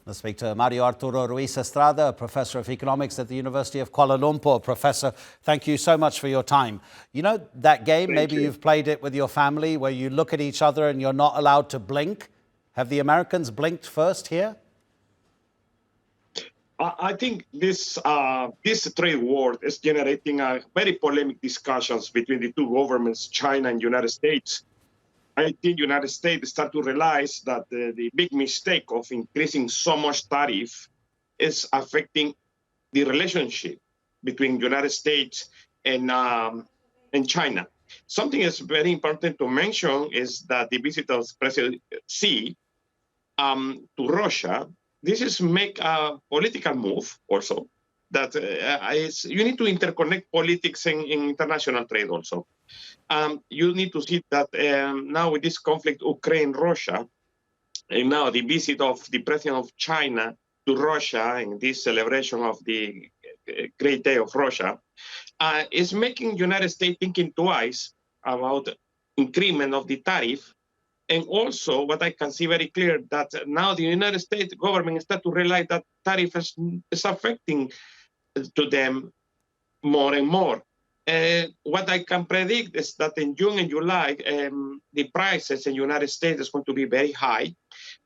Let's speak to Mario Arturo Ruiz Estrada, Professor of Economics at the University of Kuala Lumpur. Professor, thank you so much for your time. You know that game, maybe you've played it with your family, where you look at each other and you're not allowed to blink? Have the Americans blinked first here? I think this trade war is generating very polemic discussions between the two governments, China and United States. I think United States start to realize that the big mistake of increasing so much tariff is affecting the relationship between United States and China. Something that's very important to mention is that the visit of President Xi to Russia, this is make a political move also that you need to interconnect politics and international trade also. You need to see that now with this conflict, Ukraine-Russia, and now the visit of the president of China to Russia and this celebration of the Great Day of Russia is making United States thinking twice about increment of the tariff. And also, what I can see very clear that now the United States government start to realize that tariff is affecting to them more and more. What I can predict is that in June and July, the prices in the United States is going to be very high.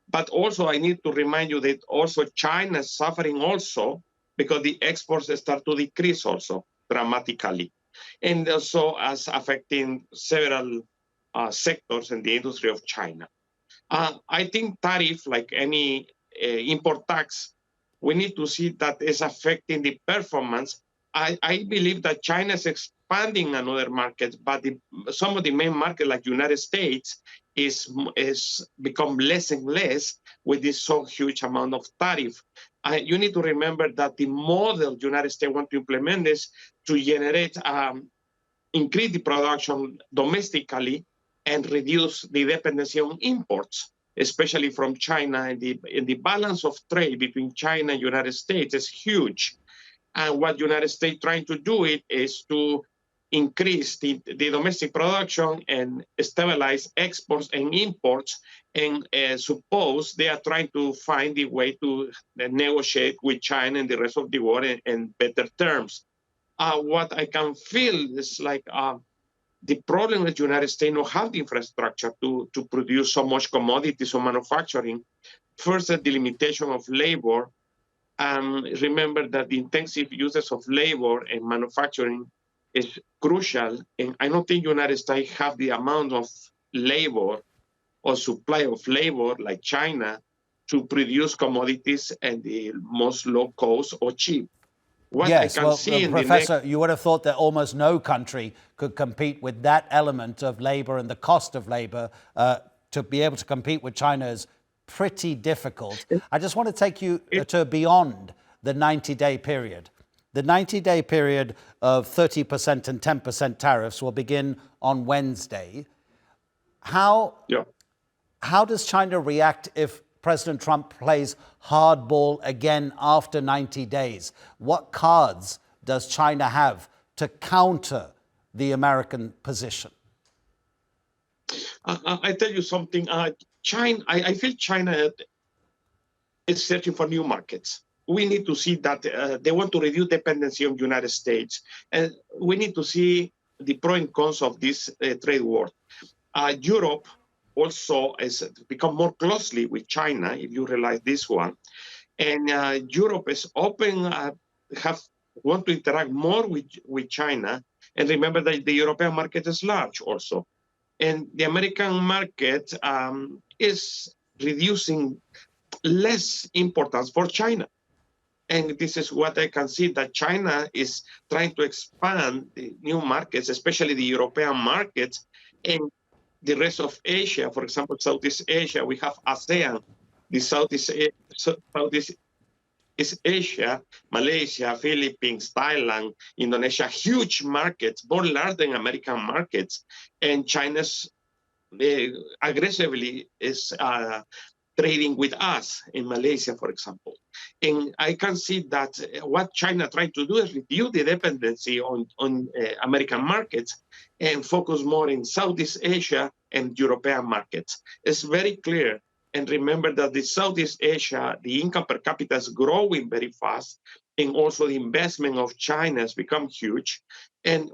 But also, I need to remind you that also China is suffering also because the exports start to decrease also dramatically. And also as affecting several sectors in the industry of China. I think tariff, like any import tax, we need to see that is affecting the performance. I believe that China is expanding another market, but some of the main markets like United States is become less and less with this so huge amount of tariff. You need to remember that the model United States want to implement is to generate, increase the production domestically and reduce the dependency on imports, especially from China. And the balance of trade between China and United States is huge. And what United States trying to do is to increase the domestic production and stabilize exports and imports. And suppose they are trying to find a way to negotiate with China and the rest of the world in better terms. What I can feel is like the problem that the United States don't have the infrastructure to produce so much commodities or manufacturing. First, the limitation of labor. Remember that the intensive uses of labor and manufacturing is crucial. And I don't think the United States have the amount of labor or supply of labor like China to produce commodities at the most low cost or cheap. Yes, well, Professor, you would have thought that almost no country could compete with that element of labor and the cost of labor. To be able to compete with China is pretty difficult. I just want to take you to beyond the 90-day period. The 90-day period of 30% and 10% tariffs will begin on Wednesday. How does China react if President Trump plays hardball again after 90 days? What cards does China have to counter the American position? I tell you something. China, I feel China is searching for new markets. We need to see that they want to reduce dependency on the United States. And we need to see the pros and cons of this trade war. Europe also has become more closely with China, if you realize this one. And Europe is open, want to interact more with China. And remember that the European market is large also. And the American market is reducing less importance for China. And this is what I can see, that China is trying to expand the new markets, especially the European markets, and the rest of Asia. For example, Southeast Asia, we have ASEAN, the Southeast Asia, Malaysia, Philippines, Thailand, Indonesia, huge markets, more large than American markets. And China's aggressively is trading with us in Malaysia, for example. And I can see that what China trying to do is reduce the dependency on American markets and focus more in Southeast Asia and European markets. It's very clear And remember that the Southeast Asia, the income per capita is growing very fast, and also the investment of China has become huge. And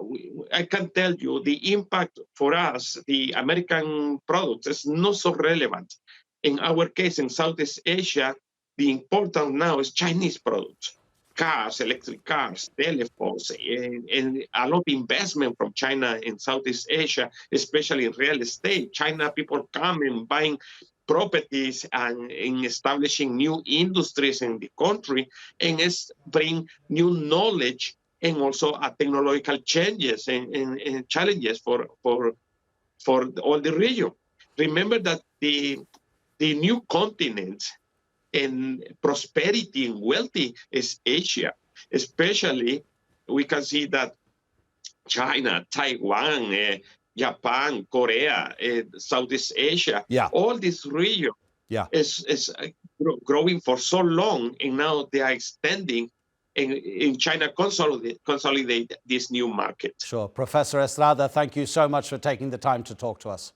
I can tell you the impact for us, the American products, is not so relevant. In our case, in Southeast Asia, the important now is Chinese products. Cars, electric cars, telephones, and a lot of investment from China in Southeast Asia, especially in real estate. China people come and buying properties and in establishing new industries in the country, and it's bring new knowledge and also technological changes and challenges for all the region. Remember that the new continent and prosperity and wealthy is Asia. Especially, we can see that China, Taiwan, Japan, Korea, Southeast Asia, all this region is growing for so long, and now they are extending, and in China consolidate this new market. Sure. Professor Estrada, thank you so much for taking the time to talk to us.